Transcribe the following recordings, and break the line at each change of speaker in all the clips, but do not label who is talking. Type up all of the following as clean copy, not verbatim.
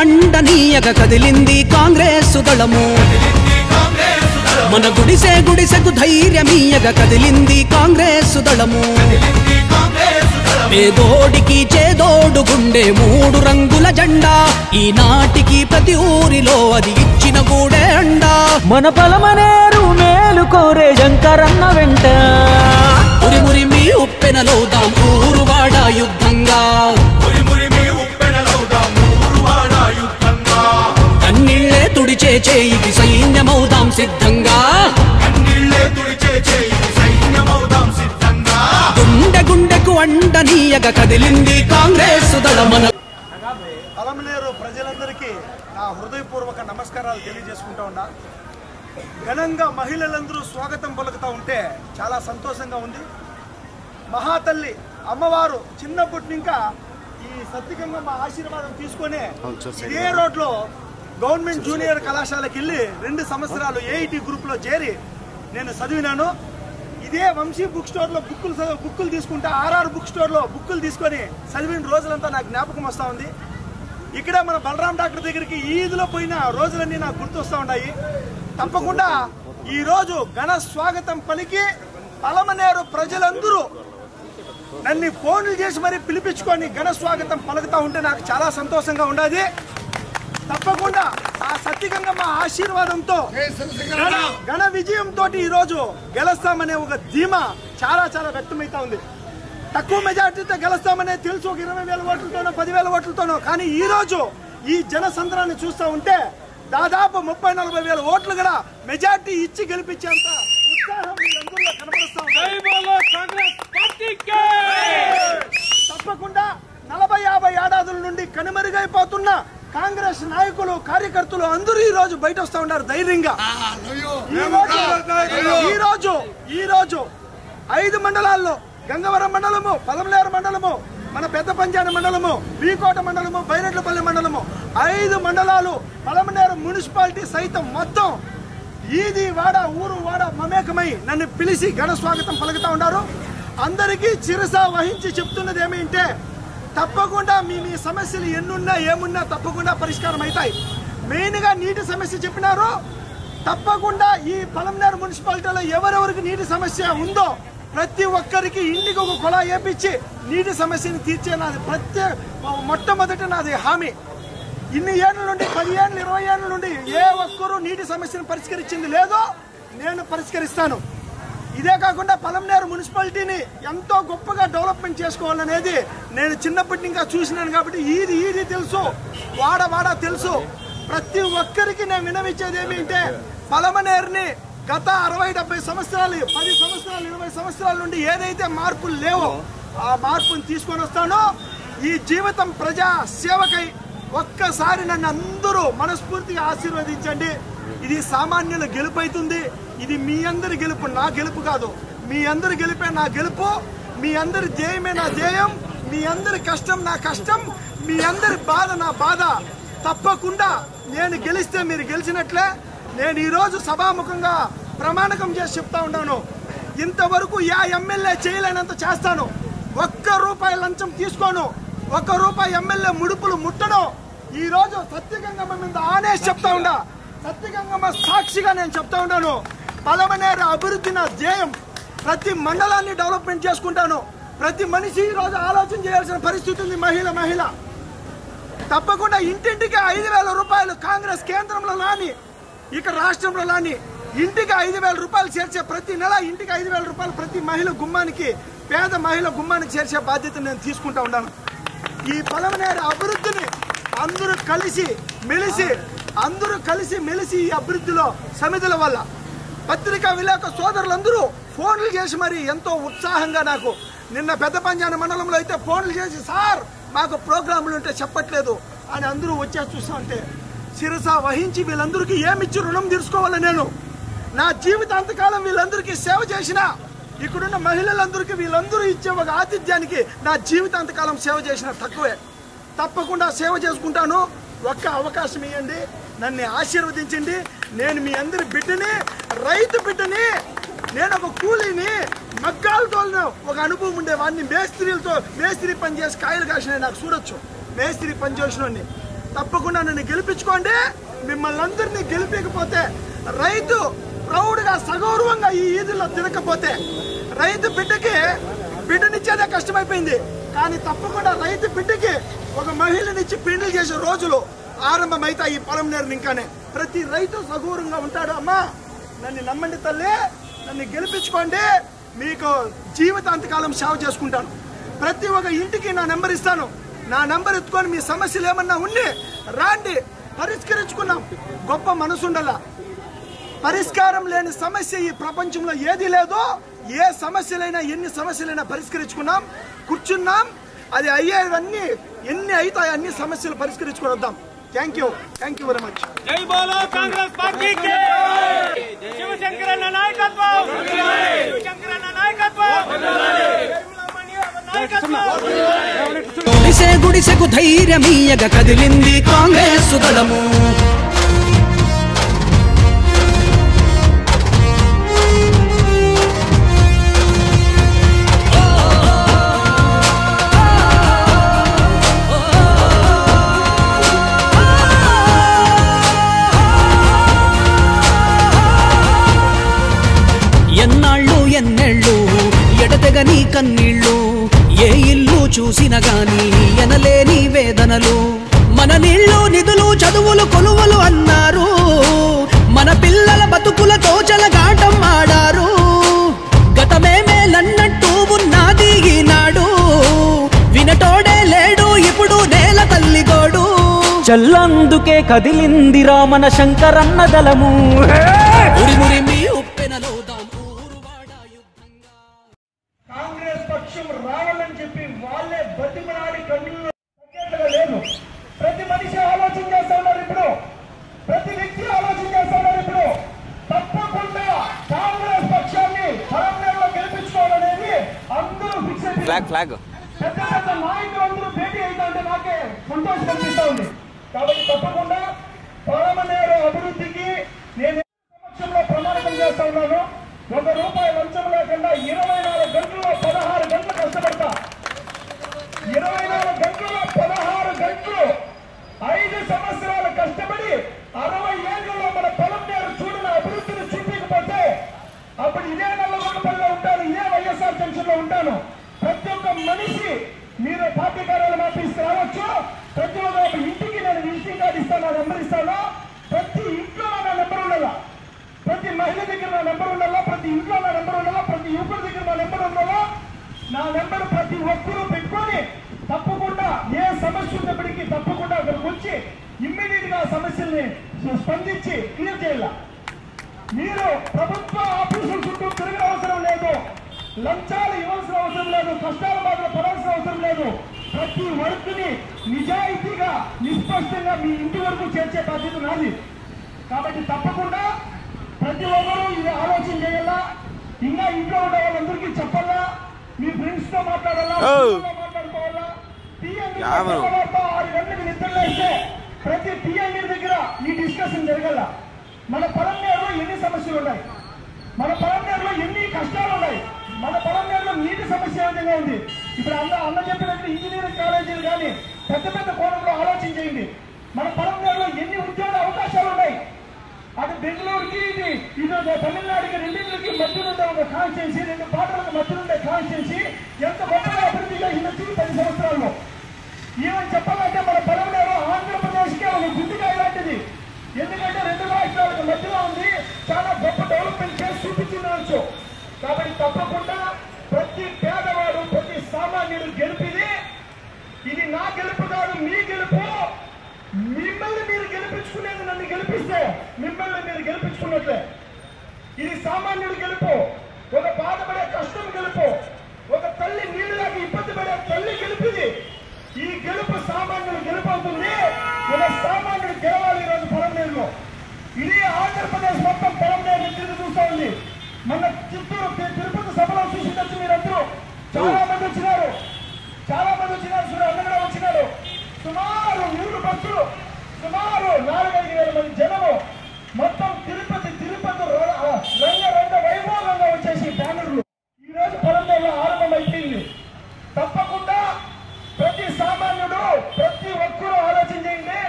అండనీయగ కదిలింది కాంగ్రెస్ దళము మన గుడిసెకు ధైర్యమీయగ కదిలింది కాంగ్రెస్ దళము పేదోడికి చేదోడు గుండె 3 రంగుల జెండా ఈనాటికి ప్రతి ఊరిలో అది ఇచ్చిన గూడే అండా
మన పలమనేరు మేలు కోరే శంకరన్న వెంట
ఉరిమురిమి ఉప్పెనలవుదాం ఊరువాడ యుద్ధంగా కన్నీళ్ళే తుడిచే చేయికి సైన్యమవుదాం సిద్ధంగా గుండెకు అండనీయగ కదిలింది కాంగ్రెస్ దళమన
పలమనేరు ప్రజలందరికీ నా హృదయపూర్వక నమస్కారాలు తెలియజేసుకుంటా ఉన్నా. ఘనంగా మహిళలందరూ స్వాగతం పలుకుతూ ఉంటే చాలా సంతోషంగా ఉంది. మహాతల్లి అమ్మవారు చిన్నప్పటి ఇంకా ఈ సత్యగంగమ్మ ఆశీర్వాదం తీసుకొని ఇదే రోడ్లో గవర్నమెంట్ జూనియర్ కళాశాలకు వెళ్ళి 2 సంవత్సరాలు ఏఐటి గ్రూప్లో చేరి నేను చదివినాను. ఇదే వంశీ బుక్ స్టోర్లో బుక్కులు తీసుకుంటా ఆర్ఆర్ బుక్ స్టోర్లో బుక్కులు తీసుకొని చదివిన రోజులంతా నాకు జ్ఞాపకం వస్తూ ఉంది. ఇక్కడ మన బలరాం డాక్టర్ దగ్గరికి ఈద్లో పోయిన రోజులన్నీ నాకు గుర్తొస్తూ ఉన్నాయి. తప్పకుండా ఈరోజు ఘన స్వాగతం పలికి పలమనేరు ప్రజలందరూ నన్ను ఫోన్లు చేసి మరీ పిలిపించుకొని ఘన స్వాగతం పలుకుతూ ఉంటే నాకు చాలా సంతోషంగా ఉండదు. తప్పకుండా ఆ సత్యగంగమ్మ ఆశీర్వాదంతో ఘన విజయంతో ఈరోజు గెలుస్తామనే ఒక ధీమా చాలా చాలా వ్యక్తమవుతా ఉంది. తక్కువ మెజార్టీతో గెలుస్తామనే తెలుసు, ఒక 20,000 ఓట్లతోనో 10,000 ఓట్లతోనో. కానీ ఈరోజు ఈ జనసంద్రాన్ని చూస్తూ ఉంటే దాదాపు 30-40,000 ఓట్లు కూడా మెజార్టీ ఇచ్చి గెలిపించేంత ఉత్సాహం వీళ్ళందరిలో కనబడుతూ ఉంది. తప్పకుండా 40-50 ఏడాదుల నుండి కనుమరుగైపోతున్న కాంగ్రెస్ నాయకులు కార్యకర్తలు అందరూ ఈ రోజు బయట వస్తూ ఉన్నారు ధైర్యంగా. ఈ రోజు 5 మండలాల్లో గంగవరం మండలము, పలమనేరు మండలము, మన పెద్ద పంజాని మండలము, బీకోట మండలము, బైరెడ్లపల్లి మండలము 5 మండలాలు పలమనేరు మున్సిపాలిటీ సైతం మొత్తం ఈది వాడ ఊరు వాడ మమేకమై నన్ను పిలిచి ఘన స్వాగతం పలుకుతా ఉన్నారు. అందరికీ చిరస వహించి చెప్తున్నది ఏమిటంటే తప్పకుండా మీ సమస్యలు ఎన్నున్నా ఏమున్నా తప్పకుండా పరిష్కారం అవుతాయి. మెయిన్గా నీటి సమస్య చెప్పినారు. తప్పకుండా ఈ పలమనేరు మున్సిపాలిటీలో ఎవరెవరికి నీటి సమస్య ఉందో ప్రతి ఒక్కరికి ఇంటికి ఒక కుళాయి వేపించి నీటి సమస్యను తీర్చే నాది మొట్టమొదటి నాది హామీ. ఇన్ని ఏళ్ళ నుండి 10 ఏళ్ళు 20 ఏళ్ళ నుండి ఏ ఒక్కరూ నీటి సమస్యను పరిష్కరించింది లేదో నేను పరిష్కరిస్తాను. ఇదే కాకుండా పలమనేరు మున్సిపాలిటీని ఎంతో గొప్పగా డెవలప్మెంట్ చేసుకోవాలనేది నేను చిన్నప్పటి ఇంకా చూసినాను. కాబట్టి ఈది తెలుసు, వాడ తెలుసు. ప్రతి ఒక్కరికి నేను వినవించేది ఏమిటంటే పలమనేరుని గత 60-70 సంవత్సరాలు 10 సంవత్సరాలు 20 సంవత్సరాల నుండి ఏదైతే మార్పులు లేవో ఆ మార్పుని తీసుకొని వస్తానో ఈ జీవితం ప్రజా సేవకై ఒక్కసారి నన్ను అందరూ మనస్ఫూర్తిగా ఆశీర్వదించండి. ఇది సామాన్యుల గెలుపు అవుతుంది. ఇది మీ అందరి గెలుపు, నా గెలుపు కాదు. మీ అందరి గెలుపే నా గెలుపు, మీ అందరి ధ్యేయమే నా ధ్యేయం, మీ అందరి కష్టం నా కష్టం, మీ అందరి బాధ నా బాధ. తప్పకుండా నేను గెలిస్తే మీరు గెలిచినట్లే. నేను ఈరోజు సభాముఖంగా ప్రమాణకం చేసి చెప్తా ఉన్నాను, ఇంతవరకు ఎమ్మెల్యే చేయలేనంత చేస్తాను. 1 రూపాయి లంచం తీసుకోను, 1 రూపాయి ఎమ్మెల్యే ముడుపులు ముట్టను. ఈరోజు సత్యగంగమ్మ మీద ఆనేసి చెప్తా ఉండా, సత్యగంగమ్మ సాక్షిగా నేను చెప్తా ఉన్నాను, పలమనేరు అభివృద్ధి నా ధ్యేయం. ప్రతి మండలాన్ని డెవలప్మెంట్ చేసుకుంటాను. ప్రతి మనిషి ఈరోజు ఆలోచన చేయాల్సిన పరిస్థితి ఉంది. మహిళ తప్పకుండా ఇంటింటికి 5,000 రూపాయలు కాంగ్రెస్ కేంద్రంలో లాని ఇక రాష్ట్రంలో లాని ఇంటికి 5,000 రూపాయలు చేర్చే, ప్రతి నెల ఇంటికి 5,000 రూపాయలు ప్రతి మహిళ గుమ్మానికి, పేద మహిళ గుమ్మానికి చేర్చే బాధ్యత నేను తీసుకుంటా ఉన్నాను. ఈ పలమనేరు అభివృద్ధిని అందరూ కలిసి మెలిసి ఈ అభివృద్ధిలో సమితుల వల్ల పత్రికా విలేక సోదరులందరూ ఫోన్లు చేసి మరి ఎంతో ఉత్సాహంగా నాకు నిన్న పెద్ద పంజాని మండలంలో అయితే ఫోన్లు చేసి సార్ మాకు ప్రోగ్రాంలు ఉంటే చెప్పట్లేదు అని అందరూ వచ్చేసి చూస్తా ఉంటే శిరస వహించి వీళ్ళందరికీ ఏమిచ్చి రుణం తీర్చుకోవాలి. నేను నా జీవితాంతకాలం వీళ్ళందరికీ సేవ చేసిన, ఇక్కడున్న మహిళలందరికీ వీళ్ళందరూ ఇచ్చే ఒక ఆతిథ్యానికి నా జీవితాంతకాలం సేవ చేసిన తక్కువే. తప్పకుండా సేవ చేసుకుంటాను. ఒక్క అవకాశం ఇవ్వండి, నన్ను ఆశీర్వదించండి. నేను మీ అందరి బిడ్డని, రైతు బిడ్డని, నేను ఒక కూలీని, మగ్గాలతో ఒక అనుభవం ఉండేవాడిని. మేస్త్రీ పని చేసి కాయలు కాసిన నాకు చూడొచ్చు. మేస్త్రీ పని చేసిన తప్పకుండా నన్ను గెలిపించుకోండి. మిమ్మల్ని అందరినీ గెలిపించకపోతే, రైతు ప్రౌడ్గా సగౌరవంగా ఈ ఈదుల్లో తిరగకపోతే, రైతు బిడ్డనిచ్చేదే కష్టమైపోయింది. కానీ తప్పకుండా రైతు బిడ్డకి ఒక మహిళనిచ్చి పెళ్లి చేసే రోజులు ఆరంభమైతాయి ఈ పొలంనేరు ఇంకానే. ప్రతి రైతు సగౌరవంగా ఉంటాడు. అమ్మా నన్ను నమ్మండి తల్లి, నన్ను గెలిపించుకోండి. మీకు జీవితాంతకాలం సేవ చేసుకుంటాను. ప్రతి ఒక్క ఇంటికి నా నెంబర్ ఇస్తాను. నా నెంబర్ ఎత్తుకొని మీ సమస్యలు ఏమన్నా ఉండి రాండి, పరిష్కరించుకున్నాం. గొప్ప మనసు ఉండాల. పరిష్కారం లేని సమస్య ఈ ప్రపంచంలో ఏది లేదో. ఏ సమస్యలైనా ఎన్ని సమస్యలైనా పరిష్కరించుకున్నాం, కూర్చున్నాం. అది అయ్యేవన్నీ ఎన్ని అవుతాయి అన్ని సమస్యలు పరిష్కరించుకుని వద్దాం. Thank you very much.
జై బోలో కాంగ్రెస్ పార్టీకి. శివశంకరన్న నాయకత్వం. శివశంకరన్న నాయకత్వం.
గుడిసె గుడిసెకు ధైర్యమీయగ కదిలింది కాంగ్రెస్ దళము. ఎన్నేళ్ళు ఎడతెగని కన్నీళ్ళు, ఏ ఇల్లు చూసిన గాని ఎనలేని వేదనలు. మన నీళ్లు నిధులు చదువులు కొలువులు అన్నారు, మన పిల్లల బతుకులతో చెలగాటం ఆడారు. గతమే మేలన్నట్టు ఉన్నది ఈనాడు, వినటోడే లేడు ఇప్పుడు నేల తల్లిగోడు.
చల్లందుకే కదిలిందిరా మన శంకరన్న దళము.
ఉరిమురిమి ఉప్పెనలో
కాంగ్రెస్ పక్షం రావాలని చెప్పి వాళ్ళే బతిమలాడి కన్నులు లేదు. ప్రతి మనిషి ఆలోచన చేస్తా ఉన్నారు ఇప్పుడు, ప్రతి వ్యక్తి ఆలోచన చేస్తా ఉన్నారు ఇప్పుడు. తప్పకుండా కాంగ్రెస్ పక్షాన్ని పొలంనేరులో గెలిపించుకోవాలనేది అందరూ ఫిక్స్ అయిపోయింది. పెద్ద పెద్ద నాయకులు అందరూ భేటీ అవుతుంటే నాకే సంతోషం అనిపిస్తా ఉంది. కాబట్టి తప్పకుండా పొలంనేరు అభివృద్ధికి నేను సమక్షంలో ప్రణాళికం చేస్తా ఉన్నాను. ₹1 లంచం లేకుండా 24 గంటల్లో 16 గంటలు కష్టపడతా. 24 గంటల్లో 16 గంటలు 5 సంవత్సరాలు కష్టపడి 60 ఏళ్లలో మన పొలంనేరు చూడని అభివృద్ధిని చూపించకపోతే అప్పుడు ఇదే నల్లగొండపల్లిలో ఉంటాను, ఇదే వైఎస్ఆర్ జంక్షన్ లో ఉంటాను. ప్రతి ఒక్క మనిషి మీరు పార్టీ కార్యాలయం ఆఫీస్కి రావచ్చు. ప్రతి ఒక్క ఇంటికి నేను విజిటింగ్ కార్డు ఇస్తాను, నా నెంబర్ ఇస్తాను. ప్రతి ఇంట్లో నా నెంబర్ ఉండాలా, ప్రతి మహిళ దగ్గర నా నెంబర్ ఉండాలా, ప్రతి ఇంట్లో నా నెంబర్ ఉండాలా, ప్రతి యువకుడి దగ్గర నా నెంబర్ ఉండాలా. నా నెంబర్ ప్రతి ఒక్కరూ పెట్టుకొని తప్పకుండా ఏ సమస్య ఉన్నప్పటికీ తప్పకుండా అక్కడికి వచ్చి ఇమ్మీడియట్ గా సమస్యల్ని స్పందించి క్లియర్ చేయాల. మీరు ప్రభుత్వ ఆఫీసుల చుట్టూ తిరగ అవసరం లేదు, లంచాలు ఇవ్వాల్సిన అవసరం లేదు, కష్టాల బాధలు పడాల్సిన అవసరం లేదు. ప్రతి వర్క్ ని నిజాయితీగా నిష్పక్షంగా మీ ఇంటి వరకు చేర్చే బాధ్యత నాది. కాబట్టి తప్పకుండా ప్రతి ఒక్కరూ ఇది ఆలోచన చేయాలా. ఇంకా ఇంట్లో ఉండే వాళ్ళందరికీ చెప్పాలా, మీ ఫ్రెండ్స్ తో మాట్లాడాలా, మాట్లాడుకోవాలా. 6 గంటలకు నిద్రలో ఇస్తే ప్రతి టీఎంఈ దగ్గర ఈ డిస్కషన్ జరగాల. మన పొలంనేరులో ఎన్ని సమస్యలు ఉన్నాయి, మన పొలంనేరులో ఎన్ని కష్టాలు ఉన్నాయి, మన పొలంనేరులో నీటి సమస్య ఏ విధంగా ఉంది. ఇప్పుడు అన్న చెప్పినట్టు ఇంజనీరింగ్ కాలేజీలు కానీ పెద్ద పెద్ద కోణంలో ఆలోచన చేయండి. మన పొలంనేరులో ఎన్ని ఉద్యోగ అవకాశాలు ఉన్నాయి. అది బెంగళూరుకి ఇది తమిళనాడుకి రెండింటికి మధ్య ఉండే ఒక కాన్స్టిట్యున్సీ, 2 పాటలకు మధ్య ఉండే కాన్స్టిట్యున్సీ ఎంత గొప్పగా అభివృద్ధి చేసింది 10 సంవత్సరాల్లో. ఏమని చెప్పాలంటే మన పొలంనేరు ఆంధ్రప్రదేశ్కే ఒక గుండెకాయ లాంటిది. ఎందుకంటే 2 రాష్ట్రాలకు మధ్యలో ఉంది, చాలా గొప్ప డెవలప్మెంట్ చేసి చూపించవచ్చు. కాబట్టి తప్పకుండా ప్రతి పేదవాడు ప్రతి సామాన్యుడు గెలిపిది. ఇది నా గెలుపు కాదు, మీ గెలుపు. మిమ్మల్ని మీరు గెలిపించుకునేది నన్ను గెలిపిస్తే మిమ్మల్ని మీరు గెలిపించుకున్నట్లే. ఇది సామాన్యుడు గెలుపు, ఒక బాధపడే కష్టం గెలుపు, ఒక తల్లి నీళ్ళకి ఇబ్బంది పడే తల్లి గెలిపిది. ఈ గెలుపు సామాన్యుడు గెలుపు అవుతుంది. ఒక సామాన్యుడు గెలవాలి ఈరోజు పొలంనేరులో. ఇది ఆంధ్రప్రదేశ్ మొత్తం పొలంనేరు తిరిగి చూస్తా ఉంది. మన చిత్తూరు తిరుపతి సభలో చూసినట్టు మీరందరూ చాలా మంది వచ్చినారు, చాలా మంది వచ్చినారు. చూడ అందరూ వచ్చినారు. సుమారు 3 బస్సులు, సుమారు 4-5 వేల మంది జనము మొత్తం తిరుపతి రంగ వైభవంగా వచ్చేసి బ్యానర్లు ఈ రోజు పొలంనేరులో ఆరంభమైపోయింది. తప్పకుండా ప్రతి సామాన్యుడు ప్రతి ఒక్కరూ ఆలోచన చేయండి.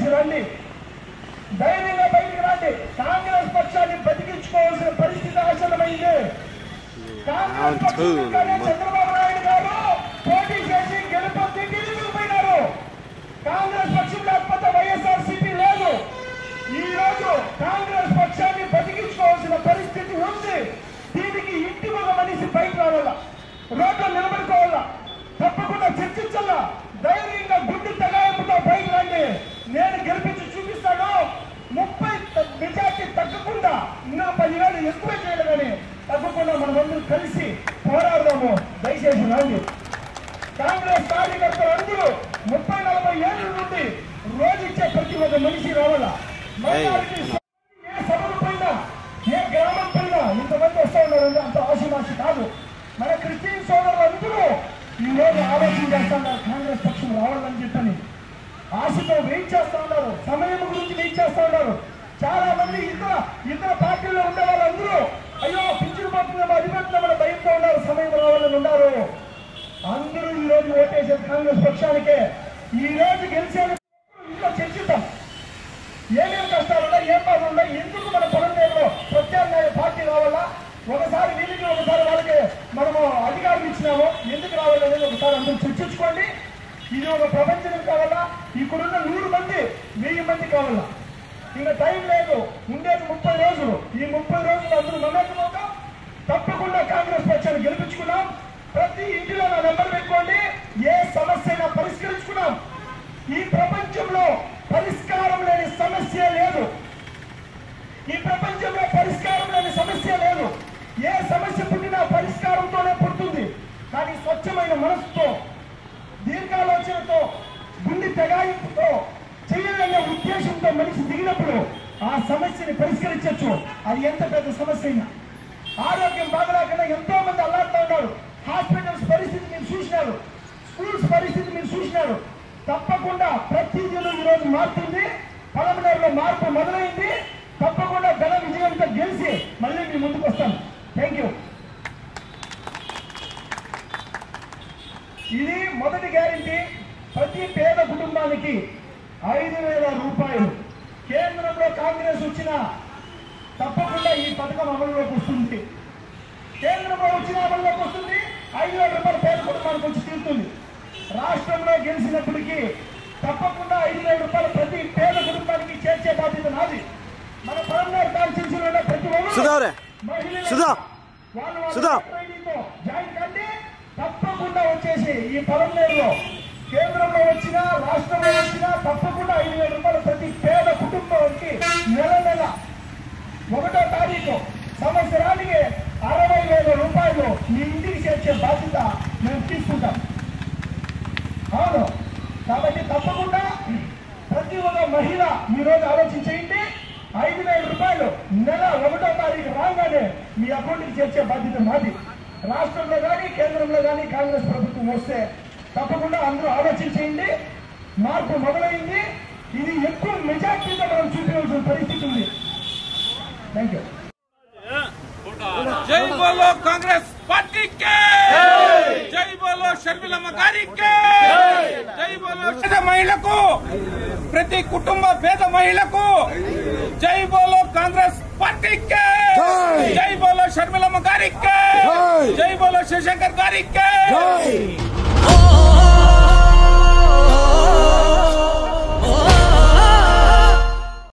దయచేసి రండి, ధైర్యంగా బయటికి రండి. కాంగ్రెస్ పక్షాన్ని బతికించుకోవాల్సిన పరిస్థితి ఆసన్నమైంది. కాంగ్రెస్ పక్షంగానే చంద్రబాబు నాయుడు గారు పోటీ చేసి గెలుచుకుపోయినారు. కాంగ్రెస్ పక్షం లేకపోతే వైఎస్ఆర్సీపీ లేదు. ఈ రోజు కాంగ్రెస్ పక్షాన్ని బతికించుకోవాల్సిన పరిస్థితి ఉంది. దీనికి ఇంటి ఒక మనిషి బయట రావాలా, రోడ్లో నిలబడుకోవాలా, తప్పకుండా చర్చించాలా. ధైర్యంగా గుండె తగాయింపుతో బయట రండి. నేను గెలిపించి చూపిస్తాను. 30 మెజార్టీ తగ్గకుండా, ఇంకా 10,000 ఎక్కువ చేయాలి కానీ తగ్గకుండా మనమందరూ కలిసి పోరాడదాము. దయచేసి రండి. కాంగ్రెస్ కార్యకర్తలు అందరూ 30-40 ఏళ్ళ నుండి రోజు ఇచ్చే ప్రతి ఒక్క మనిషి రావాలా. ఏ సభలు పైన, ఏ గ్రామం పైన ఇంతమంది వస్తూ ఉన్నారు. అంత ఆశమాషి కాదు. మన క్రిస్టియన్ సోదరులు అందరూ ఈ రోజు ఆలోచన చేస్తున్నారు. కాంగ్రెస్ పక్షం రావాలని చెప్పని ఆశతో వెయిట్ చేస్తూ ఉన్నారు. సమయం గురించి వెయిట్ చేస్తూ ఉన్నారు. చాలా మంది ఇతర పార్టీల్లో ఉండే వాళ్ళందరూ అయ్యో పింఛను పోతుందేమో, అది పోతుందేమో భయంతో ఉన్నారు. సమయం రావాలని ఉన్నారు. అందరూ ఈ రోజు ఓటేసేది కాంగ్రెస్ పక్షానికే. ఈ రోజు గెలిచేది ఇంట్లో చర్చిద్దాం. ఏమేమి కష్టాలు ఉన్నాయి, ఏం బాధలు ఉన్నాయి, ఎందుకు మన పొలంలో ప్రత్యామ్నాయ పార్టీ రావాలా, ఒకసారి వీళ్ళకి ఒకసారి వాళ్ళకి మనము అధికారం ఇచ్చినాము, ఎందుకు రావాలనేది ఒకసారి అందరూ చర్చించుకోండి. ఇది ఒక ప్రపంచం కావాలా, ఇక్కడున్న 100 మంది 1000 మంది కావాలా. ఇంకా టైం లేదు, ఉండేది 30 రోజులు. ఈ 30 రోజులు అందరూ మమేకమవుతాం. తప్పకుండా కాంగ్రెస్ పక్షాన్ని గెలిపించుకున్నాం. ప్రతి ఇంటిలో నా నెంబర్ పెట్టుకోండి. ఏ సమస్య అయినా పరిష్కరించుకున్నాం. ఈ ప్రపంచంలో పరిష్కారం లేని సమస్య లేదు. ఈ ప్రపంచంలో పరిష్కారం లేని సమస్య లేదు. ఏ సమస్య పుట్టినా పరిష్కారంతోనే పుడుతుంది. కానీ స్వచ్ఛమైన మనసుతో, దీర్ఘాలోచనతో, గుండె తెగాయింపుతో, చేయాలనే ఉద్దేశంతో మనిషి దిగినప్పుడు ఆ సమస్యని పరిష్కరించవచ్చు. అది ఎంత పెద్ద సమస్య అయినా. ఆరోగ్యం బాగలేకుండా ఎంతో మంది అల్లాడుతూ ఉన్నారు. హాస్పిటల్స్ పరిస్థితి మీరు చూసినారు, స్కూల్స్ పరిస్థితి మీరు చూసినారు. తప్పకుండా ప్రతిదిన ఈ రోజు మారుతుంది. పలమనేరులో మార్పు మొదలైంది. తప్పకుండా ఘన విజయంతో గెలిచి మళ్ళీ మీ ముందుకు వస్తాను. Thank you. ఇది మొదటి గ్యారెంటీ. ప్రతి పేద కుటుంబానికి 5,000 రూపాయలు. కేంద్రంలో కాంగ్రెస్ వచ్చినా తప్పకుండా ఈ పథకం అమలులోకి వస్తుంది. కేంద్రంలో వచ్చిన అమలులోకి వస్తుంది. 5,000 రూపాయలు పేద కుటుంబానికి వచ్చి తీరుతుంది. రాష్ట్రంలో గెలిచినప్పటికీ తప్పకుండా 5,000 రూపాయలు ప్రతి పేద కుటుంబానికి చేర్చే బాధ్యత నాది. మన పరంగారు కాన్స్టిట్యూన్సీలో ఉన్న ప్రతి ఒక్కరు జాయిన్ కండి. తప్పకుండా వచ్చేసి ఈ పరంగారులో కేంద్రంలో వచ్చినా రాష్ట్రంలో వచ్చినా తప్పకుండా 5,000 రూపాయలు ప్రతి పేద కుటుంబానికి నెల 1వ తారీఖు సంవత్సరానికి 60,000 రూపాయలు మీ ఇంటికి చేర్చే బాధ్యత మేము తీసుకుంటాం. అవును, కాబట్టి తప్పకుండా ప్రతి ఒక్క మహిళ ఈ రోజు ఆలోచించేయండి. 5,000 రూపాయలు నెల 1వ తారీఖు రాగానే మీ అకౌంట్కి చేర్చే బాధ్యత మాది. రాష్ట్రంలో కానీ కేంద్రంలో కానీ కాంగ్రెస్ ప్రభుత్వం వస్తే తప్పకుండా అందరూ ఆలోచించేయండి. మార్పు మొదలైంది. ఇది ఎక్కువ మెజార్టీతో మనం చూపించాల్సిన పరిస్థితి ఉంది. Thank you.
జై బోలో కాంగ్రెస్ పార్టీకే, జై బోలో షర్మిలమ్మ గారికి, జై బోలో పేద మహిళకు, ప్రతి కుటుంబ పేద మహిళకు జై బోలో కాంగ్రెస్ పార్టీకే, జై బోలో షర్మిలమ్మ గారికి, జై బోలో శివశంకర్ గారికి.